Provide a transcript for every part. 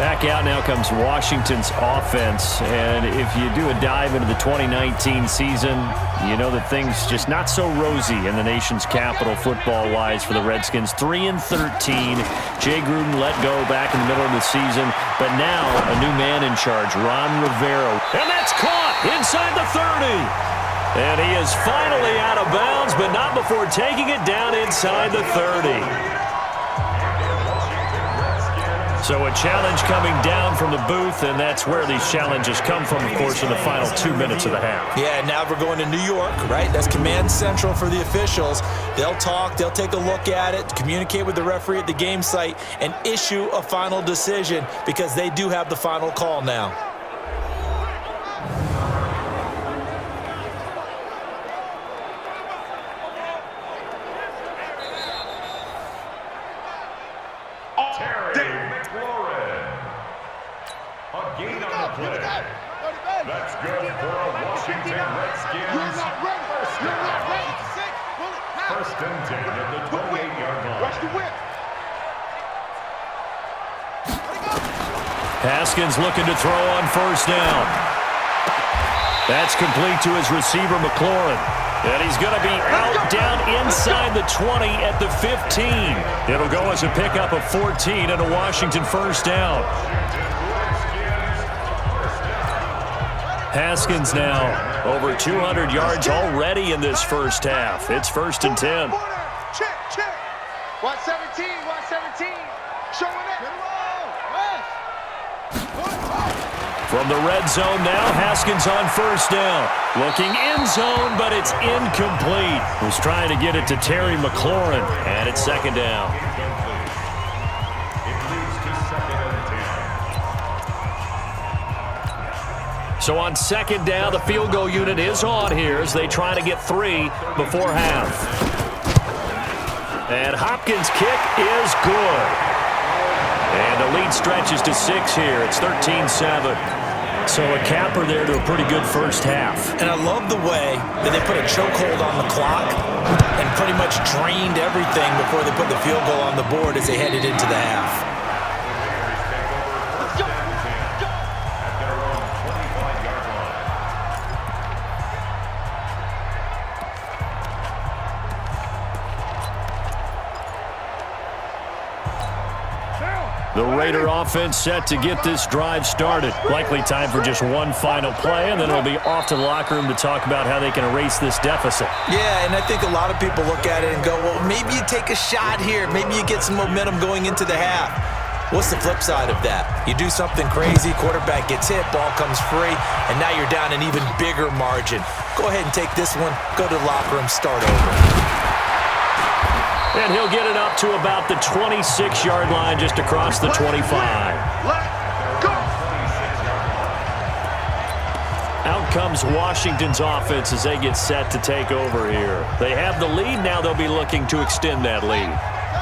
Back out now comes Washington's offense. And if you do a dive into the 2019 season, you know that things just not so rosy in the nation's capital football-wise for the Redskins. 3-13. Jay Gruden let go back in the middle of the season. But now a new man in charge, Ron Rivera. And that's caught inside the 30. And he is finally out of bounds, but not before taking it down inside the 30. So a challenge coming down from the booth, and that's where these challenges come from, of course, in the final 2 minutes of the half. Yeah, now we're going to New York, right? That's command central for the officials. They'll talk, they'll take a look at it, communicate with the referee at the game site, and issue a final decision because they do have the final call now. That's good for a Washington Redskins. You're not ready. You're not ready. First and 10 at the 28-yard line. Watch the whip. Haskins looking to throw on first down. That's complete to his receiver, McLaurin. And he's going to be out down inside the 20 at the 15. It'll go as a pickup of 14 and a Washington first down. Haskins now over 200 yards already in this first half. It's first and 10. Check, check. 117, 117. Showing up. From the red zone now, Haskins on first down. Looking end zone, but it's incomplete. Was trying to get it to Terry McLaurin, and it's second down. So on second down, the field goal unit is on here as they try to get 3 before half. And Hopkins' kick is good. And the lead stretches to 6 here. It's 13-7. So a capper there to a pretty good first half. And I love the way that they put a chokehold on the clock and pretty much drained everything before they put the field goal on the board as they headed into the half. The Raider offense set to get this drive started. Likely time for just one final play, and then it'll be off to the locker room to talk about how they can erase this deficit. Yeah, and I think a lot of people look at it and go, well, maybe you take a shot here. Maybe you get some momentum going into the half. What's the flip side of that? You do something crazy, quarterback gets hit, ball comes free, and now you're down an even bigger margin. Go ahead and take this one, go to the locker room, start over. And he'll get it up to about the 26-yard line just across the 25. Out comes Washington's offense as they get set to take over here. They have the lead. Now they'll be looking to extend that lead.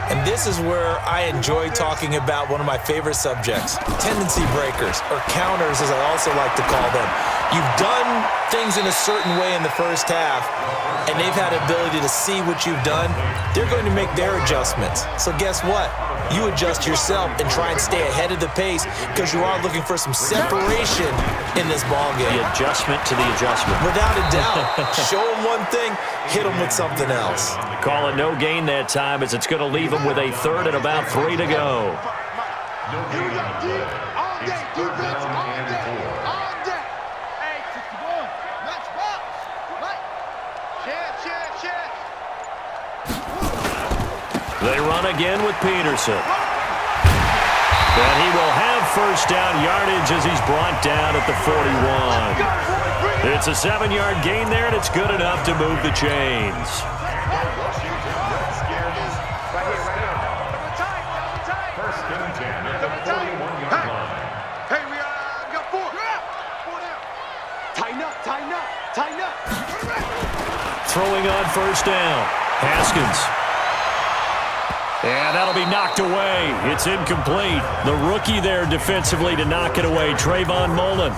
And this is where I enjoy talking about one of my favorite subjects, tendency breakers, or counters as I also like to call them. You've done things in a certain way in the first half, and they've had the ability to see what you've done. They're going to make their adjustments. So guess what? You adjust yourself and try and stay ahead of the pace because you are looking for some separation in this ballgame. The adjustment to the adjustment. Without a doubt. Show them one thing, hit them with something else. Call it no gain that time as it's going to leave them with a third and about 3 to go. They run again with Peterson. And he will have first down yardage as he's brought down at the 41. It's a 7-yard gain there, and it's good enough to move the chains. Throwing on first down. Haskins. And that'll be knocked away. It's incomplete. The rookie there defensively to knock it away, Trayvon Mullen.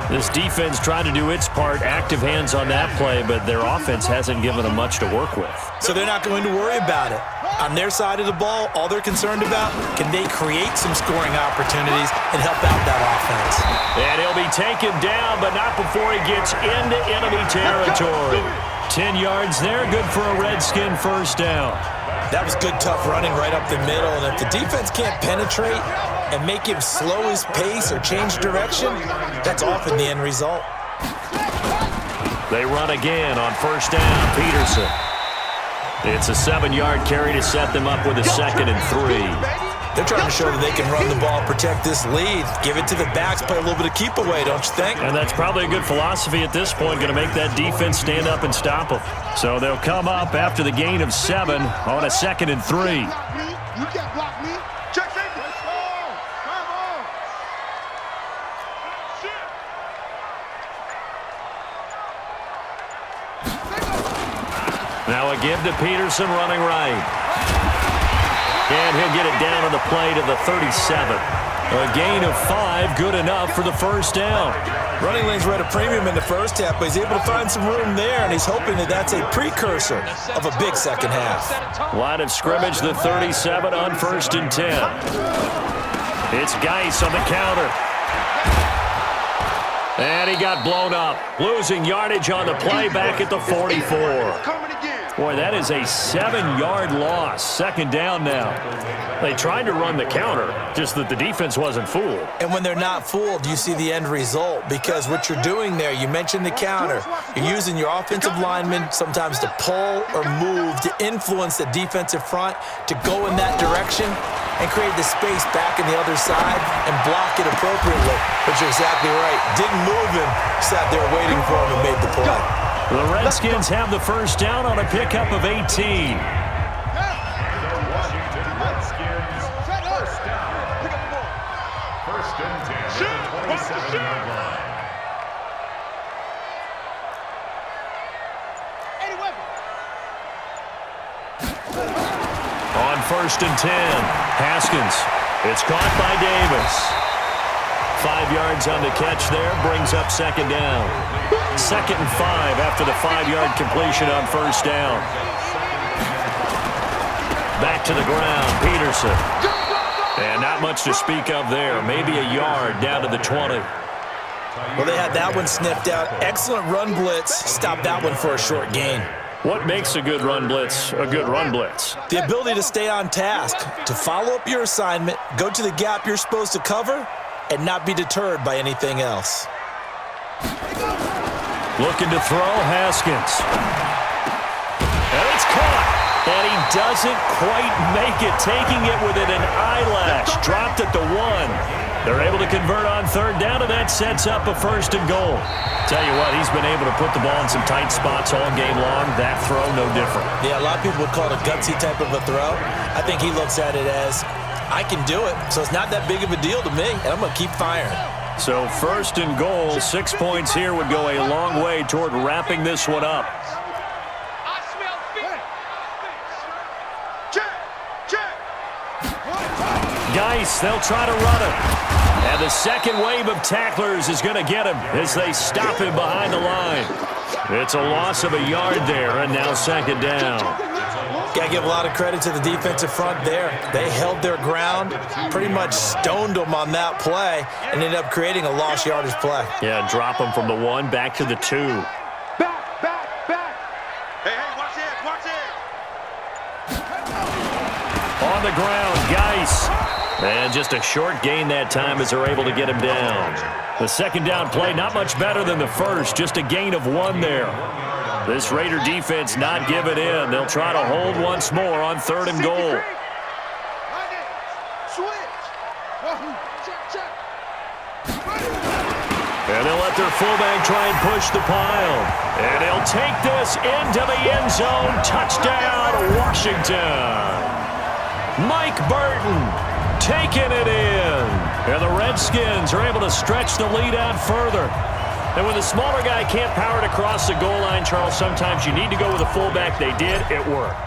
This defense trying to do its part, active hands on that play, but their offense hasn't given them much to work with. So they're not going to worry about it. On their side of the ball, all they're concerned about, can they create some scoring opportunities and help out that offense? And he'll be taken down, but not before he gets into enemy territory. 10 yards there, good for a Redskin first down. That was good, tough running right up the middle, and if the defense can't penetrate and make him slow his pace or change direction, that's often the end result. They run again on first down, Peterson. It's a 7-yard carry to set them up with a 2nd and 3. They're trying to show that they can run the ball, protect this lead, give it to the backs, play a little bit of keep away, don't you think? And that's probably a good philosophy at this point, going to make that defense stand up and stop them. So they'll come up after the gain of 7 on a 2nd and 3. You can't block me. Check safety. Let's go. Come on. Now a give to Peterson running right. And he'll get it down on the play to the 37. A gain of 5, good enough for the first down. Running lanes were at a premium in the first half, but he's able to find some room there, and he's hoping that that's a precursor of a big second half. Line of scrimmage, the 37 on 1st and 10. It's Geis on the counter. And he got blown up, losing yardage on the play back at the 44. Boy, that is a 7-yard loss. 2nd down now. They tried to run the counter, just that the defense wasn't fooled. And when they're not fooled, you see the end result, because what you're doing there, you mentioned the counter. You're using your offensive linemen sometimes to pull or move to influence the defensive front to go in that direction and create the space back on the other side and block it appropriately. But you're exactly right. Didn't move him, sat there waiting for him and made the play. The Redskins have the first down on a pickup of 18. The Washington Redskins, first down. Pick up the ball. 1st and 10 at the 27-yard line. On 1st and 10, Haskins. It's caught by Davis. 5 yards on the catch there, brings up 2nd down. 2nd and 5 after the 5-yard completion on first down. Back to the ground, Peterson. And not much to speak of there. Maybe a yard down to the 20. Well, they had that one sniffed out. Excellent run blitz. Stopped that one for a short gain. What makes a good run blitz a good run blitz? The ability to stay on task, to follow up your assignment, go to the gap you're supposed to cover, and not be deterred by anything else. Looking to throw, Haskins. And it's caught. And he doesn't quite make it, taking it within an eyelash. Dropped at the 1. They're able to convert on 3rd down, and that sets up a 1st and goal. Tell you what, he's been able to put the ball in some tight spots all game long. That throw, no different. Yeah, a lot of people would call it a gutsy type of a throw. I think he looks at it as, I can do it, so it's not that big of a deal to me, and I'm going to keep firing. So 1st and goal, 6 points here would go a long way toward wrapping this one up. Geis, they'll try to run it. And the second wave of tacklers is going to get him as they stop him behind the line. It's a loss of a yard there, and now 2nd down. Got to give a lot of credit to the defensive front there. They held their ground, pretty much stoned them on that play, and ended up creating a lost yardage play. Yeah, drop them from the 1 back to the 2. Back. Hey, watch it. On the ground, Geis. And just a short gain that time as they're able to get him down. The 2nd down play, not much better than the first, just a gain of 1 there. This Raider defense not giving in. They'll try to hold once more on 3rd and goal. And they'll let their fullback try and push the pile. And he'll take this into the end zone. Touchdown, Washington. Mike Burton taking it in. And the Redskins are able to stretch the lead out further. And when the smaller guy can't power it across the goal line, Charles, sometimes you need to go with a fullback. They did. It worked.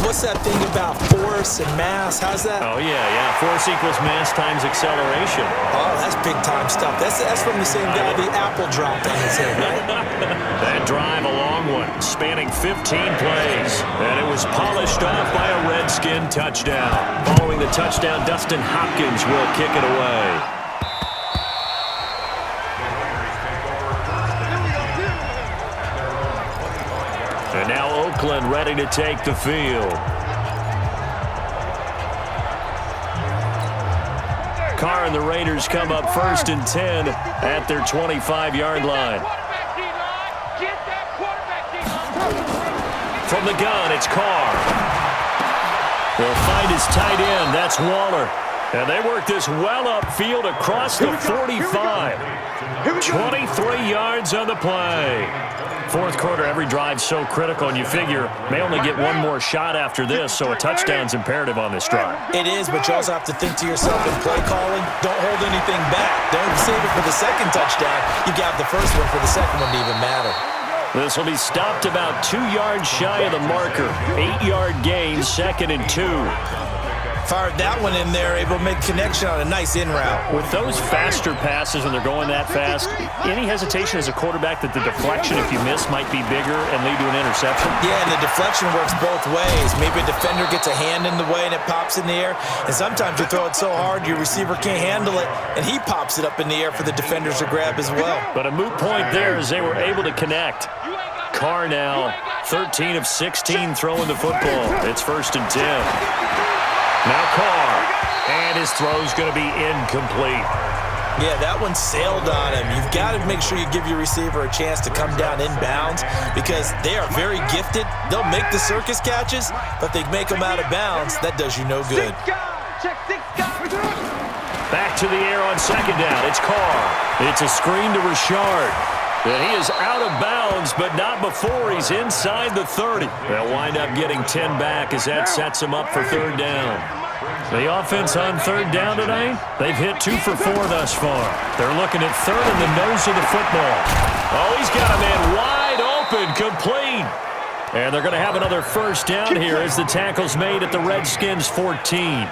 What's that thing about force and mass? How's that? Oh, yeah. Force equals mass times acceleration. Oh, that's big-time stuff. That's from the same guy the apple dropped on his head, right? That drive, a long long one, spanning 15 plays. And it was polished off by a Redskin touchdown. Following the touchdown, Dustin Hopkins will kick it away. And now Oakland ready to take the field. Carr and the Raiders come up 1st and 10 at their 25-yard line. From the gun, it's Carr. They'll find his tight end. That's Waller. And they work this well upfield across the 45. 23 yards on the play. Fourth quarter, every drive so critical, and you figure may only get one more shot after this, so a touchdown's imperative on this drive. It is, but you also have to think to yourself in play calling, don't hold anything back. Don't save it for the second touchdown. You got the first one for the second one to even matter. This will be stopped about 2 yards shy of the marker. 8-yard gain, 2nd and 2. Fired that one in there, able to make connection on a nice in route. With those faster passes when they're going that fast, any hesitation as a quarterback that the deflection, if you miss, might be bigger and lead to an interception? Yeah, and the deflection works both ways. Maybe a defender gets a hand in the way and it pops in the air, and sometimes you throw it so hard your receiver can't handle it, and he pops it up in the air for the defenders to grab as well. But a moot point there as they were able to connect. Carr now, 13 of 16 throwing the football. It's 1st and 10. Now Carr, and his throw's going to be incomplete. Yeah, that one sailed on him. You've got to make sure you give your receiver a chance to come down inbounds because they are very gifted. They'll make the circus catches, but they make them out of bounds. That does you no good. Back to the air on 2nd down. It's Carr. It's a screen to Richard. And he is out of bounds, but not before he's inside the 30. They'll wind up getting 10 back as that sets him up for 3rd down. The offense on 3rd down today, they've hit 2 for 4 thus far. They're looking at 3rd in the nose of the football. Oh, he's got a man wide open, complete. And they're going to have another 1st down here as the tackle's made at the Redskins' 14.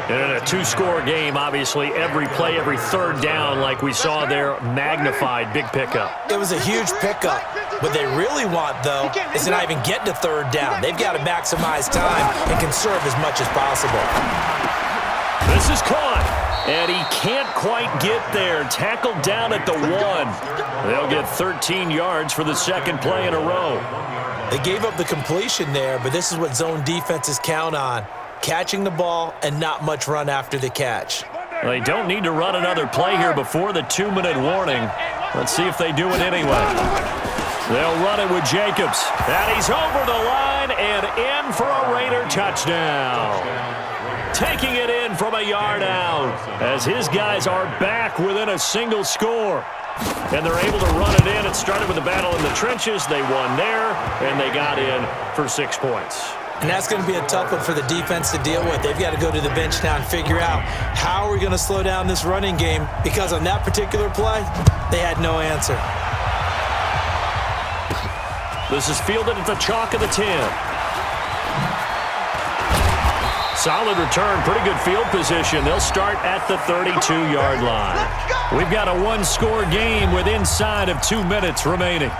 And in a 2-score game, obviously, every play, every 3rd down, like we saw there, magnified, big pickup. It was a huge pickup. What they really want, though, is to not even get to 3rd down. They've got to maximize time and conserve as much as possible. This is caught, and he can't quite get there. Tackled down at the 1. They'll get 13 yards for the 2nd play in a row. They gave up the completion there, but this is what zone defenses count on. Catching the ball and not much run after the catch. They don't need to run another play here before the 2-minute warning. Let's see if they do it anyway. They'll run it with Jacobs. And he's over the line and in for a Raider touchdown. Taking it in from a yard out as his guys are back within a single score. And they're able to run it in. It started with a battle in the trenches. They won there, and they got in for 6 points. And that's going to be a tough one for the defense to deal with. They've got to go to the bench now and figure out how are we going to slow down this running game, because on that particular play, they had no answer. This is fielded at the chalk of the 10. Solid return, pretty good field position. They'll start at the 32-yard line. We've got a 1-score game with inside of 2 minutes remaining.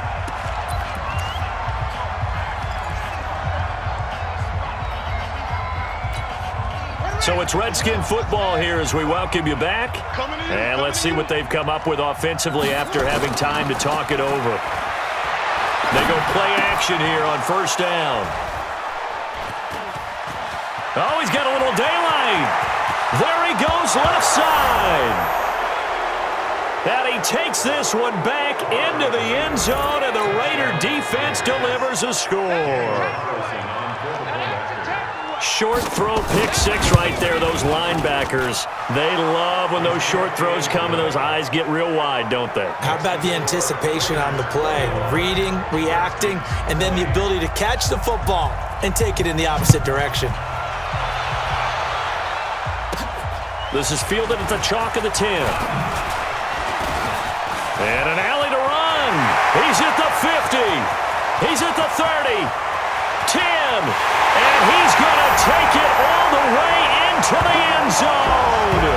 So it's Redskin football here as we welcome you back. And let's see what they've come up with offensively after having time to talk it over. They go play action here on 1st down. Oh, he's got a little daylight. There he goes left side. And he takes this one back into the end zone, and the Raider defense delivers a score. Short throw, pick 6 right there. Those linebackers, they love when those short throws come and those eyes get real wide, don't they? How about the anticipation on the play? Reading, reacting, and then the ability to catch the football and take it in the opposite direction. This is fielded at the chalk of the 10. And an alley to run. He's at the 50. He's at the 30. 10, and he's going to take it all the way into the end zone.